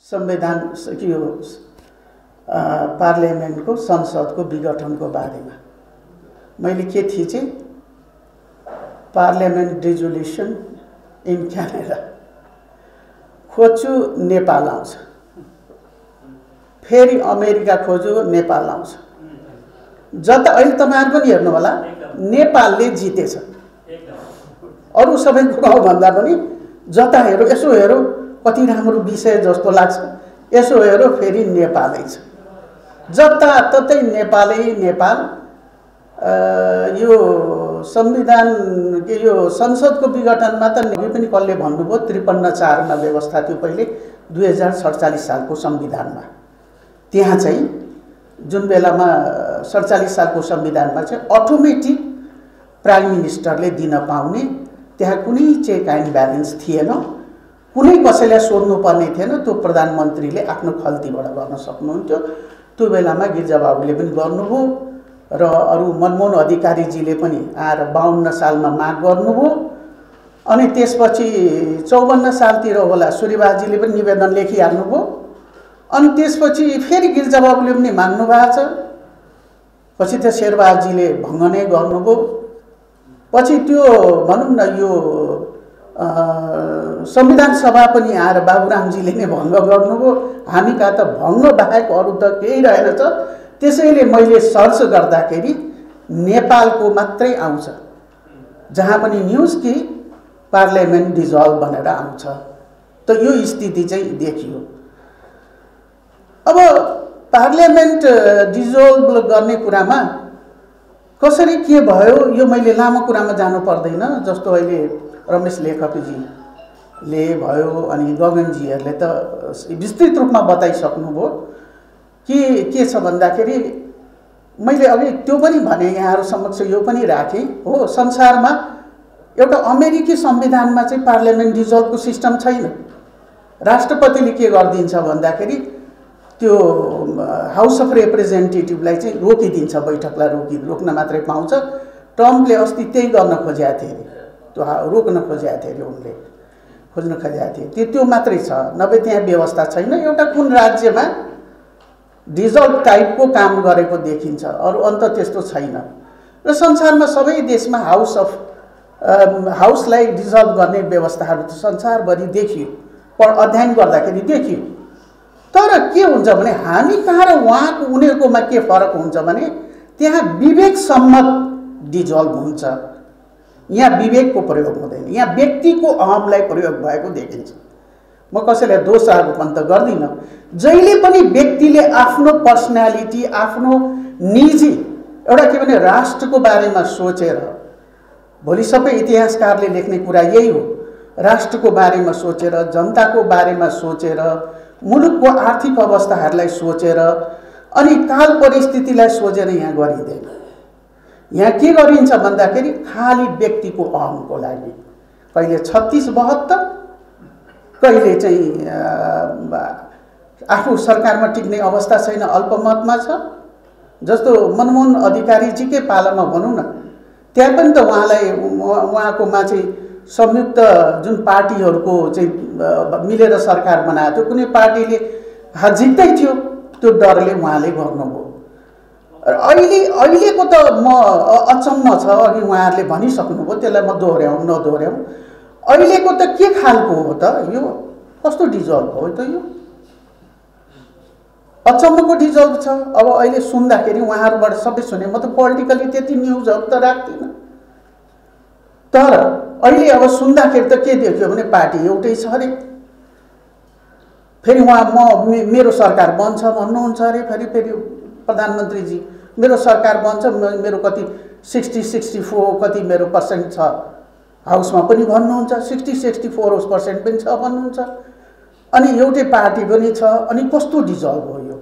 संविधान यो पार्लियामेन्टको संसदको विघटनको बारेमा मैले के थिचेँ, पार्लियामेन्ट रिजोल्युसन इन क्यानाडा खोज्छु नेपाल आउँछ, फेरि अमेरिका खोज्यो नेपाल आउँछ। जता अहिले तपाईहरु पनि हेर्नु होला नेपालले जितेछ। अरु सबै कुराहरु भन्दा पनि जता हेरौ यसो हेरौ कति राम्रो विषय जस्तो लाग्छ, यसो हेरौ फेरि नेपालै छ। जता ततै नेपालै नेपाल। यो संविधान के यो संसदको विघटनमा त नि पनि कसले भन्नुभयो 53(4) मा व्यवस्था थियो पहिले 2047 सालको संविधानमा। त्यहाँ चाहिँ जुन बेलामा 47 सालको संविधानमा चाहिँ अटोमेटिक प्राइम मिनिस्टरले दिन पाउने, त्यहाँ कुनै चेक एन्ड ब्यालेन्स थिएन, कुनै कसैलाई सोध्नु पर्ने थिएन। त्यो प्रधानमन्त्रीले आफ्नो खल्तीबाट गर्न सक्नुहुन्थ्यो। त्यो बेलामा गिरिजाबाबुले पनि गर्नुभयो र अरु मनमोहन अधिकारीजीले पनि आएर 52 सालमा माग गर्नुभयो। अनि त्यसपछि 54 सालतिर होला सूर्यबहादुरजीले पनि निवेदन लेखिहाल्नुभयो। अनि त्यसपछि फेरि गिरिजाबाबुले पनि माग्नु भएको छ। पछि त शेरबहादुरजीले भङ्ग नै गर्नुभयो। पछि त्यो भनौं न यो संविधान सभा पनि आएर बाबुरामजीले नै भङ्ग गर्नुभयो। हामी कहाँ त भङ्ग बाहेक अरु त केही रहेनछ। त्यसैले मैले सर्च गर्दाखेरि नेपालको मात्रै आउँछ, जहाँ पनि न्यूज कि पार्लियामेन्ट डिजल्भ भनेर आउँछ। त यो स्थिति चाहिँ देखियो। अब पार्लियामेन्ट डिजल्भ गर्ने कुरामा कसरी के भयो यो मैले लामो कुरामा जानु पर्दैन। जस्तो अहिले रमेश लेखकजीले भयो अनि गगनजीहरूले त विस्तृत रूपमा बताइसक्नुभयो के छ भन्दाखेरि मैले अघि त्यो पनि भने, यहाँहरु समक्ष यो पनि राखेँ हो। संसारमा एउटा अमेरिकी संविधानमा चाहिँ पार्लियामेन्ट डिजल्भको सिस्टम छैन। राष्ट्रपतिले के गर्दिन्छ भन्दाखेरि त्यो हाउस अफ रिप्रेजेन्टेटिभलाई चाहिँ रोकिदिन्छ, बैठकलाई रोक्न मात्रै पाउँछ। ट्रम्पले अस्ति त्यही गर्न खोजेका थिए, त्यो रोक्न खोजेका थिए, उनले खोज्न खोजेका थिए। त्यो मात्रै छ, नभए त्यहाँ व्यवस्था छैन। एउटा कुन राज्यमा डिजल्भ टाइपको काम गरेको देखिन्छ, अरु अन्त त्यस्तो छैन। र संसारमा सबै देशमा हाउसलाई डिजल्भ गर्ने व्यवस्थाहरू त संसारभरि देखियो, अध्ययन गर्दाखेरि देखियो। तर के हुन्छ भने हामी कहाँ र उहाँको उनीहरुकोमा के फरक हुन्छ भने त्यहाँ विवेक सम्मत डिजल्भ हुन्छ, यहाँ विवेकको प्रयोग हुँदैन। यहाँ व्यक्तिको अहमलाई प्रयोग भएको देखिन्छ। म कसैलाई दोष आरोपण त गर्दिन। जहिले पनि व्यक्तिले आफ्नो पर्सनालिटी, आफ्नो निजी एउटा के भने राष्ट्रको बारेमा सोचेर, भोलि सबै इतिहासकारले लेख्ने कुरा यही हो, राष्ट्रको बारेमा सोचेर, जनताको बारेमा सोचेर, मुलुकको आर्थिक अवस्थाहरूलाई सोचेर अनि काल परिस्थितिलाई सोचेर यहाँ गरिँदैन। यहाँ के गरिन्छ भन्दाखेरि खाली व्यक्तिको अहमको लागि, कहिले 36-72, कहिले चाहिँ आफू सरकारमा टिक्ने अवस्था छैन, अल्पमतमा छ। जस्तो मनमोहन अधिकारीजीकै पालामा भनौं न, त्यहाँ पनि त उहाँकोमा चाहिँ संयुक्त जुन पार्टीहरुको चाहिँ मिलेर सरकार बनाएको थियो, कुनै पार्टीले हात जित्दै थियो, त्यो डरले उहाँले गर्नुभयो। र अहिलेको त म अचम्म छ, अघि उहाँहरूले भनिसक्नुभयो, त्यसलाई म दोहोर्याउँ नदोहोर्याउँ। अहिलेको त के खालको हो त यो, कस्तो डिजल्भ हो त यो, अचम्मको डिजल्भ छ। अब अहिले सुन्दाखेरि उहाँहरूबाट सबै सुने, म त पोलिटिकली त्यति न्यूजहरु त राख्दिन, तर अहिले अब सुन्दाखेरि त के देख्यो भने पार्टी एउटै छ अरे। फेरि उहाँ मेरो सरकार बन्छ भन्नुहुन्छ अरे। फेरि प्रधानमन्त्रीजी मेरो सरकार बन्छ, मेरो कति 60-64 कति मेरो पर्सेन्ट छ, हाउसमा पनि भन्नुहुन्छ, 60-64% पनि छ भन्नुहुन्छ। अनि एउटै पार्टी पनि छ। अनि कस्तो डिजल्भ हो यो,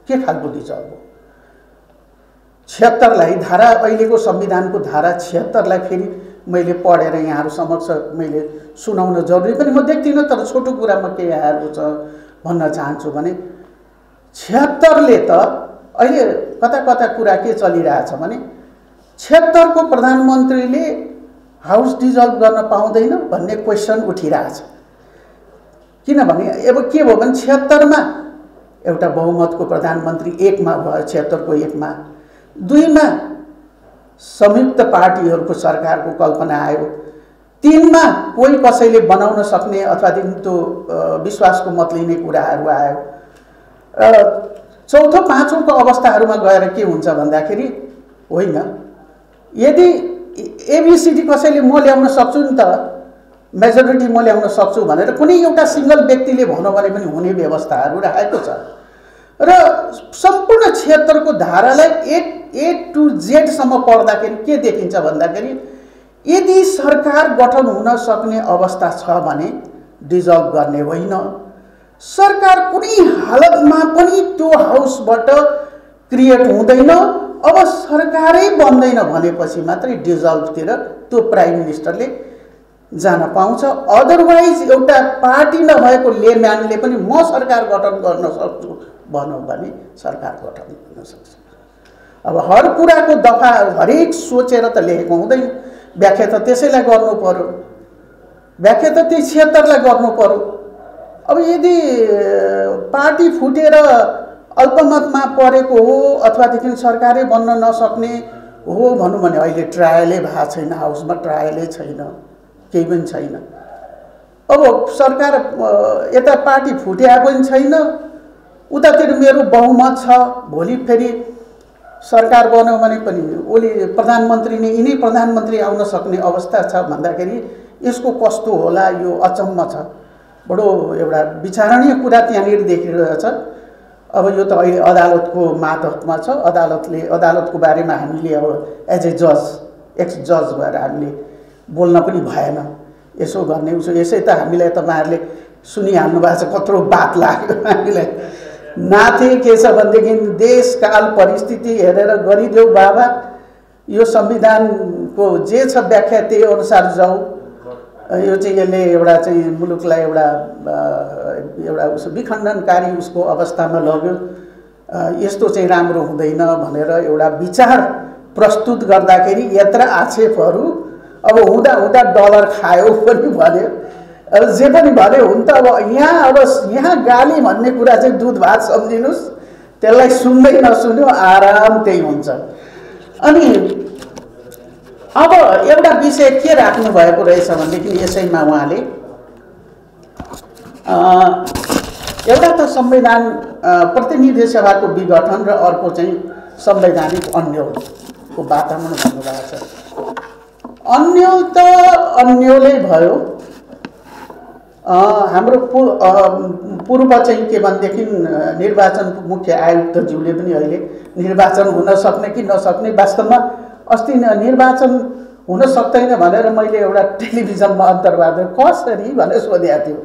के खालको डिजल्भ हो? 76 लाई धारा, अहिलेको संविधानको धारा 76 लाई फेरि मैले पढेर यहाँहरु समक्ष मैले सुनाउन जरुरी पनि म देख्दिन, तर छोटो कुरामा के आएको छ भन्न चाहन्छु भने 76 ले त अहिले कता कुरा के चलिरहेछ भने 76 को प्रधानमन्त्रीले हाउस डिजल्भ गर्न पाउँदैन भन्ने क्वेशन उठिरहेछ। किनभने अब के भयो भने 76 एउटा बहुमतको प्रधानमन्त्री, 1 मा भयो, 76 को 1 मा, 2 मा संयुक्त पार्टीहरूको सरकारको कल्पना आयो, 3 मा कोही कसैले बनाउन सक्ने अथवा त्यो विश्वासको मत लिने कुराहरू आयो। चौथो पाँचौँको अवस्थाहरूमा गएर के हुन्छ भन्दाखेरि होइन, यदि एबीसीडी कसैले म ल्याउन सक्छु नि त, मेजोरिटी म ल्याउन सक्छु भनेर कुनै एउटा सिंगल व्यक्तिले भन्यो भने पनि हुने व्यवस्थाहरू राखेको छ। र सम्पूर्ण 76 को धारालाई ए टु जेड सम्म पढ्दाखेरि के देखिन्छ भन्दाखेरि यदि सरकार गठन हुन सक्ने अवस्था छ भने डिजल्भ गर्ने होइन, सरकार कुनै हालतमा पनि त्यो हाउसबाट क्रिएट हुँदैन, अब सरकारै बन्दैन भनेपछि मात्रै डिजल्भतिर त्यो प्राइम मिनिस्टरले जान पाउँछ। अदरवाइज एउटा पार्टी नभएको लेम्यानले पनि म सरकार गठन गर्न सक्छु भनौँ भने सरकार गठन गर्न सक्छ। अब हर कुराको दफा हरेक सोचेर त लेखेको हुँदैन, व्याख्या त त्यसैलाई गर्नु पर्यो, व्याख्या त त्यही 76 लाई गर्नु पर्यो। अब यदि पार्टी फुटेर अल्पमतमा परेको हो अथवादेखि सरकारै बन्न नसक्ने हो भनौँ भने अहिले ट्रायलै भएको छैन, हाउसमा ट्रायलै छैन, केही पनि छैन। अब सरकार यता पार्टी फुट्या पनि छैन, उतातिर मेरो बहुमत छ, भोलि फेरि सरकार बन्यो भने पनि ओली प्रधानमन्त्री नै यिनै प्रधानमन्त्री आउन सक्ने अवस्था छ भन्दाखेरि यसको कस्तो होला, यो अचम्म छ। बडो एउटा विचारणीय कुरा त्यहाँनिर देखिरहेछ। अब यो त अहिले अदालतको मातहतमा छ, अदालतको बारेमा हामीले अब एज ए जज, एक्स जज भएर हामीले बोल्न पनि भएन। यसो गर्ने उसो यसै त हामीलाई तपाईँहरूले सुनिहाल्नु भएको छ, कत्रो बात लाग्यो हामीलाई। नाथे के छ भनेदेखि देशकाल परिस्थिति हेरेर गरिदेऊ बाबा, यो संविधानको जे छ व्याख्या त्यही अनुसार जाऊ। यो चाहिँ यसले एउटा चाहिँ मुलुकलाई एउटा उस विखण्डनकारी उसको अवस्थामा लग्यो, यस्तो चाहिँ राम्रो हुँदैन भनेर एउटा विचार प्रस्तुत गर्दाखेरि यत्र आक्षेपहरू अब हुँदा हुँदा डलर खायो पनि भन्यो, जे पनि भन्यो हुन्छ। अब यहाँ गाली भन्ने कुरा चाहिँ दुध भात सम्झिनुहोस्, त्यसलाई सुन्दै नसुन्यो आराम त्यही हुन्छ। अनि अब एउटा विषय के राख्नु भएको रहेछ भनेदेखि यसैमा उहाँले एउटा त संविधान प्रतिनिधि सभाको विघटन र अर्को चाहिँ संवैधानिक अन्यलको वातावरण भन्नुभएको छ। अन्यल त अन्यलै भयो। हाम्रो पूर्व चाहिँ के भनेदेखि निर्वाचन मुख्य आयुक्तज्यूले पनि अहिले निर्वाचन हुन सक्ने कि नसक्ने, वास्तवमा अस्ति निर्वाचन हुन सक्दैन भनेर मैले एउटा टेलिभिजनमा अन्तर्वार्ता कसरी भनेर सोधेको थियो।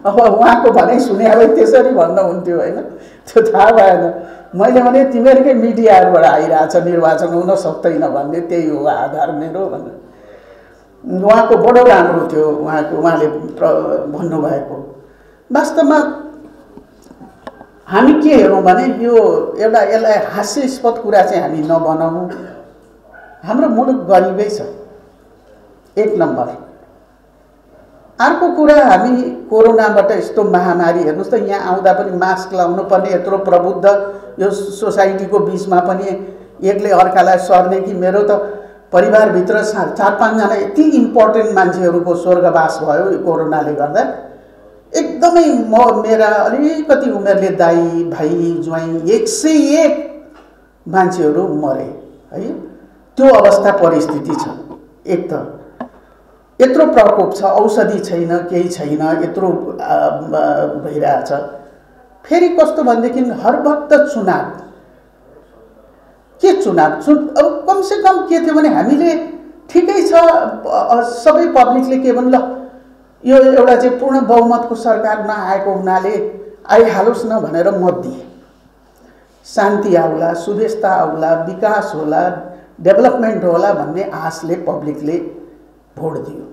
अब उहाँको भनाइ सुने भए त्यसरी भन्नुहुन्थ्यो होइन, त्यो थाहा भएन। मैले भने तिमीहरूकै मिडियाहरूबाट आइरहेछ निर्वाचन हुन सक्दैन भन्ने, त्यही हो आधार मेरो भनेर। उहाँको बडो राम्रो थियो उहाँले भन्नुभएको। वास्तवमा हामी के हेरौँ भने यो एउटा यसलाई हास्यास्पद कुरा चाहिँ हामी नबनाउँ। हाम्रो मुलुक गरिबै छ, 1 नम्बर। अर्को कुरा, हामी कोरोनाबाट यस्तो महामारी हेर्नुहोस् त, यहाँ आउँदा पनि मास्क लाउनु पर्ने, यत्रो प्रबुद्ध यो सोसाइटीको बिचमा पनि एकले अर्कालाई सर्ने कि मेरो त परिवारभित्र 4-5 जना यति इम्पोर्टेन्ट मान्छेहरूको स्वर्गवास भयो यो कोरोनाले गर्दा। एकदमै मेरा अलिकति उमेरले दाई भाइ ज्वाइँ 101 मान्छेहरू मरे है, त्यो अवस्था परिस्थिति छ। एक त यत्रो प्रकोप छ, औषधि छैन, केही छैन, यत्रो भइरहेछ। फेरि कस्तो भनेदेखि हर वक्त चुनाव, के चुनाव अब कमसे कम के थियो भने हामीले ठिकै छ, सबै पब्लिकले के भन्नु, ल यो एउटा चाहिँ पूर्ण बहुमतको सरकार नआएको हुनाले आइहालोस् न भनेर मत दिए, शान्ति आउला, सुदेशता आउला, विकास होला, डेभलपमेन्ट होला भन्ने आशले पब्लिकले भोट दियो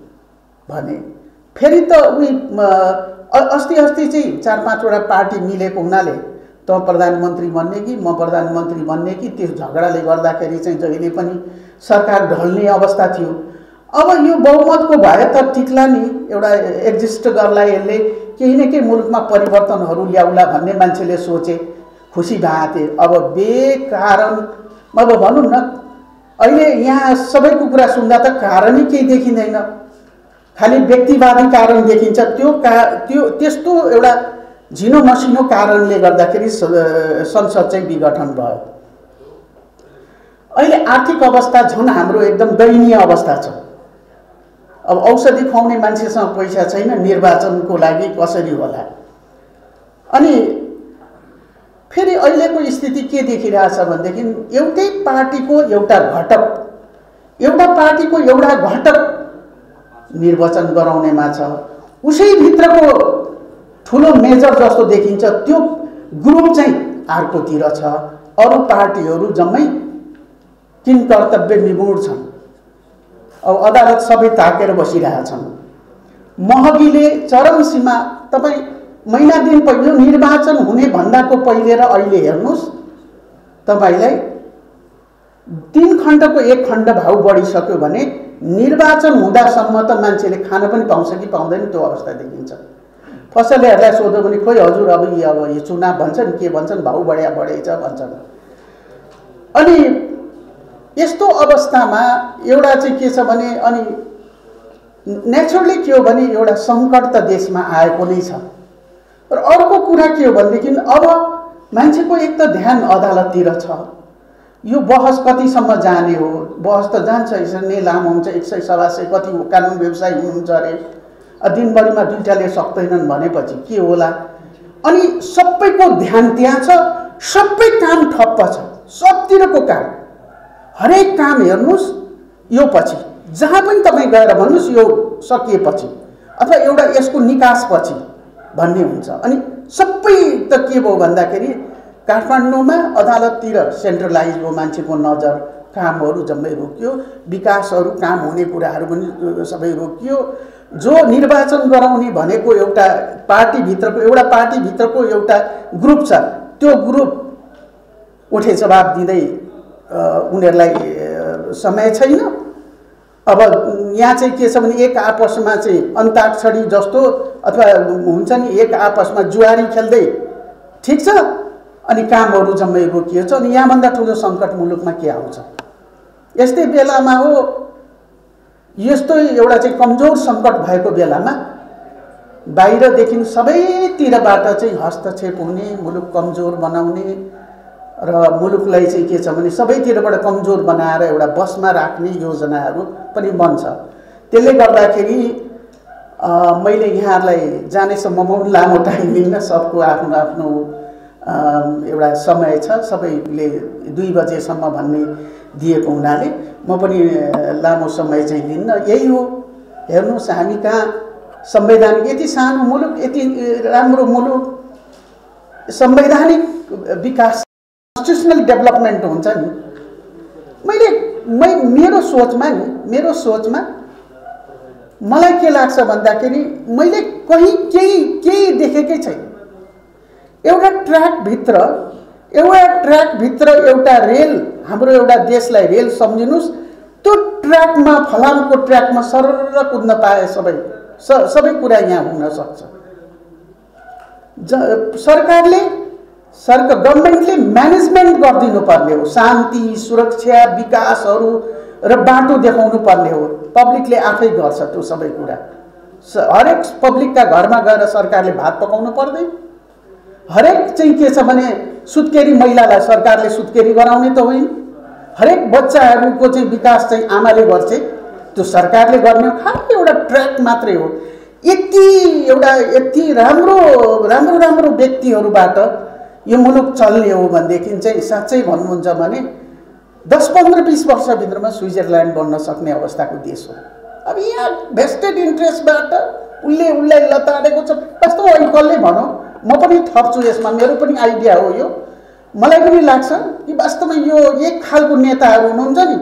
भने। फेरि त अस्ति चाहिँ 4-5 वटा पार्टी मिलेको हुनाले त प्रधानमन्त्री बन्ने कि म प्रधानमन्त्री बन्ने कि त्यो झगडाले गर्दाखेरि चाहिँ जहिले पनि सरकार ढल्ने अवस्था थियो। अब यो बहुमतको भए त टिक्ला नि, एउटा एक्जिस्ट गर्ला, यसले केही न केही मुलुकमा परिवर्तनहरू ल्याउला भन्ने मान्छेले सोचे, खुसी भएको थिए। अब बेकारण अब भनौँ न, अहिले यहाँ सबैको कुरा सुन्दा त कारणै केही देखिँदैन, खालि व्यक्तिवादी कारण देखिन्छ। त्यो त्यस्तो एउटा झिनो मसिनो कारणले गर्दाखेरि संसद चाहिँ विघटन भयो। अहिले आर्थिक अवस्था झन् हाम्रो एकदम दयनीय अवस्था छ। अब औषधि खुवाउने मान्छेसँग पैसा छैन, निर्वाचनको लागि कसरी होला? अनि फेरि अहिलेको स्थिति के देखिरहेछ भनेदेखि एउटै पार्टीको एउटा घटक निर्वाचन गराउनेमा छ, उसैभित्रको ठुलो मेजर जस्तो देखिन्छ, त्यो ग्रुप चाहिँ अर्कोतिर छ। अरू पार्टीहरू जम्मै किन कर्तव्य विमूढ छन्। अब अदालत सबै ताकेर बसिरहेछन्। महँगीले चरम सीमा। तपाईँ महिना दिन पहिले निर्वाचन हुने भन्दाको पहिले र अहिले हेर्नुहोस्, तपाईँलाई 3 खण्डको 1 खण्ड भाउ बढिसक्यो भने निर्वाचन हुँदासम्म त मान्छेले खान पनि पाउँछ कि पाउँदैन त्यो अवस्था देखिन्छ। पसलेहरूलाई सोध्यो भने खोइ हजुर अब यो चुनाव भन्छन् के भन्छन्, भाउ बढेछ भन्छन्। अनि यस्तो अवस्थामा एउटा चाहिँ के छ भने, अनि नेचुरली के हो भने एउटा सङ्कट त देशमा आएको नै छ। र अर्को कुरा के हो भनेदेखि अब मान्छेको एक त ध्यान अदालततिर छ। यो बहस कतिसम्म जाने हो? बहस त जान्छ, यसरी नै लामो हुन्छ, 100-125 कति कानुन व्यवसायी हुनुहुन्छ अरे, दिनभरिमा 2टाले सक्दैनन् भनेपछि के होला? अनि सबैको ध्यान त्यहाँ छ, सबै काम ठप्प छ, सबतिरको काम, हरेक काम हेर्नुहोस् यो पछि, जहाँ पनि तपाईँ गएर भन्नुहोस् यो सकिएपछि अथवा एउटा यसको निकासपछि भन्ने हुन्छ। अनि सबै त के भयो भन्दाखेरि काठमाडौँमा अदालततिर सेन्ट्रलाइज भयो, मान्छेको नजर, कामहरू जम्मै रोकियो, विकासहरू काम हुने कुराहरू पनि सबै रोकियो। जो निर्वाचन गराउने भनेको एउटा पार्टीभित्रको एउटा ग्रुप छ, त्यो ग्रुप उठे जवाब दिँदै उनीहरूलाई समय छैन। अब यहाँ चाहिँ के छ भने एक आपसमा चाहिँ अन्ताक्षरी जस्तो अथवा हुन्छ नि, एक आपसमा जुवारी खेल्दै ठिक छ, अनि कामहरू जम्मै रोकिएको छ। अनि यहाँभन्दा ठुलो सङ्कट मुलुकमा के आउँछ? यस्तै बेलामा हो, यस्तो एउटा चाहिँ कमजोर सङ्कट भएको बेलामा बाहिरदेखि सबैतिरबाट चाहिँ हस्तक्षेप हुने, मुलुक कमजोर बनाउने र मुलुकलाई चाहिँ के छ भने सबैतिरबाट कमजोर बनाएर एउटा बसमा राख्ने योजनाहरू पनि बन्छ। त्यसले गर्दाखेरि मैले यहाँहरूलाई जानेसम्म म लामो टाइम लिन्न, सबको आफ्नो आफ्नो एउटा समय छ, सबैले 2 बजेसम्म भन्ने दिएको हुनाले म पनि लामो समय चाहिँ लिन्न। यही हो, हेर्नुहोस् हामी कहाँ संवैधानिक, यति सानो मुलुक, यति राम्रो मुलुक, संवैधानिक विकास, कन्स्टिट्युसनल डेभलपमेन्ट हुन्छ नि। मेरो सोचमा मलाई के लाग्छ भन्दाखेरि मैले कहीँ केही देखेकै छैन। एउटा ट्र्याकभित्र एउटा रेल, हाम्रो एउटा देशलाई रेल सम्झिनुहोस्, त्यो ट्र्याकमा, फलामको ट्र्याकमा सरर कुद्न पाए सबै कुरा यहाँ हुन सक्छ। गभर्मेन्टले म्यानेजमेन्ट गरिदिनु पर्ने हो, शान्ति, सुरक्षा, विकासहरू र बाटो देखाउनु पर्ने हो। पब्लिकले आफै गर्छ त्यो सबै कुरा। हरेक पब्लिकका घरमा गएर सरकारले भात पकाउनु पर्दैन। हरेक चाहिँ के छ भने सुत्केरी महिलालाई सरकारले सुत्केरी गराउने त होइन। हरेक बच्चाहरूको चाहिँ विकास चाहिँ आमाले गर्छ, त्यो सरकारले गर्ने हो। खालि एउटा ट्र्याक मात्रै हो। यति राम्रो व्यक्तिहरूबाट यो मुलुक चल्ने हो भनेदेखि चाहिँ साँच्चै भन्नुहुन्छ भने 10-15-20 वर्षभित्रमा स्विजरल्यान्ड बन्न सक्ने अवस्थाको देश हो। अब यहाँ भेस्टेड इन्ट्रेस्टबाट उसलाई लताडेको छ। कस्तो ऐकलले भनौँ, म पनि थप्छु यसमा, मेरो पनि आइडिया हो यो। मलाई पनि लाग्छ कि वास्तवमा यो एक खालको नेताहरू हुनुहुन्छ नि,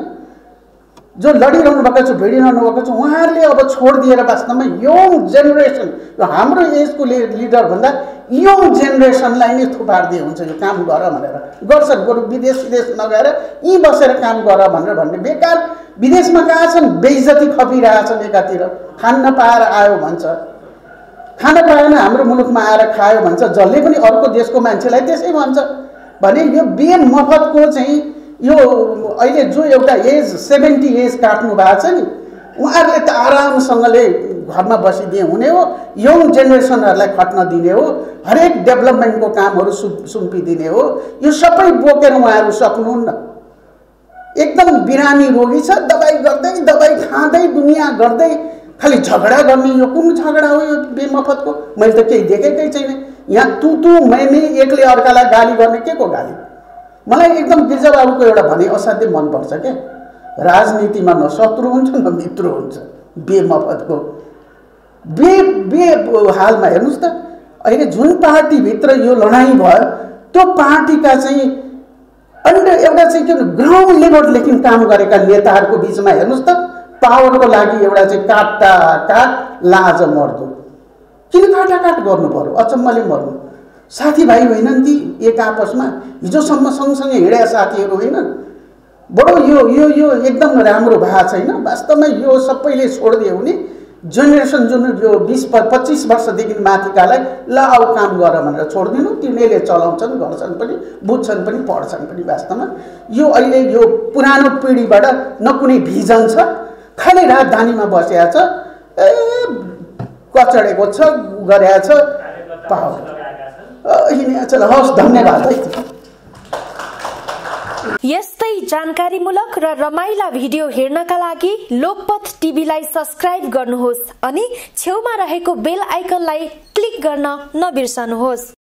जो लडिरहनु भएको छ, भिडिरहनु भएको छ, उहाँहरूले अब छोडिदिएर वास्तवमा यङ जेनेरेसन, यो हाम्रो एजको लिडर भन्दा यङ जेनेरेसनलाई नै थुपार्दिए हुन्छ यो काम गर भनेर। गर्छन्, बरु विदेश नगएर यहीँ बसेर काम गर भनेर भन्ने। बेकार विदेशमा गएका छन्, बेइज्जती खपिरहेछन्, एकातिर खान नपाएर आयो भन्छ, खान पाएन हाम्रो मुलुकमा आएर खायो भन्छ, जसले पनि अर्को देशको मान्छेलाई त्यसै भन्छ भने यो बेमफतको चाहिँ यो अहिले जो एउटा एज 70 एज काट्नु भएको छ नि, उहाँहरूले त आरामसँगले घरमा बसिदिए हुने हो, यङ जेनेरेसनहरूलाई खट्न दिने हो, हरेक डेभलपमेन्टको कामहरू सुम्पिदिने हो। यो सबै बोकेर उहाँहरू सक्नुहुन्न। एकदम बिरामी रोगी छ, दबाई गर्दै दबाई खाँदै दुनियाँ गर्दै खालि झगडा गर्ने। यो कुन झगडा हो यो बेमफतको? मैले त केही देखेकै छैन। यहाँ तु मैमै एकले अर्कालाई गाली गर्ने, के को गाली? मलाई एकदम गिर्जाबाबुको एउटा भने असाध्यै मनपर्छ क्या, राजनीतिमा न शत्रु हुन्छ न मित्र हुन्छ, बेमफतको बे हालमा हेर्नुहोस् त, अहिले जुन पार्टीभित्र यो लडाइँ भयो त्यो पार्टीका चाहिँ अन्डर एउटा चाहिँ के ग्राउन्ड लेभलदेखि काम गरेका नेताहरूको बिचमा हेर्नुहोस् त, पावरको लागि एउटा चाहिँ काट लाज मर्दो। किन काटाकाट गर्नु पर्यो? अचम्मले मर्नु। साथीभाइ होइनन् ती एक आपसमा? हिजोसम्म सँगसँगै हिँडेका साथीहरू होइनन्? बडो यो एकदम राम्रो भएको छैन। वास्तवमा यो सबैले छोडिदियो भने जेनेरेसन जुन यो 20-25 वर्षदेखि माथिकालाई ल आऊ काम गर भनेर छोडिदिनु, तिनीहरूले चलाउँछन्, गर्छन् पनि, बुझ्छन् पनि, पढ्छन् पनि। वास्तवमा यो अहिले यो पुरानो पिँढीबाट न कुनै भिजन छ, खालि राजधानीमा बसेको छ, कचडेको छ, गरेको छ, पावर हिँडेको छ। हवस्, धन्यवाद है। यस्तै जानकारीमूलक र रमाइला भिडियो हेर्नका लागि लोकपथ टिभीलाई सब्स्क्राइब गर्नुहोस् अनि छेउमा रहेको बेल आइकनलाई क्लिक गर्न नबिर्सनुहोस्।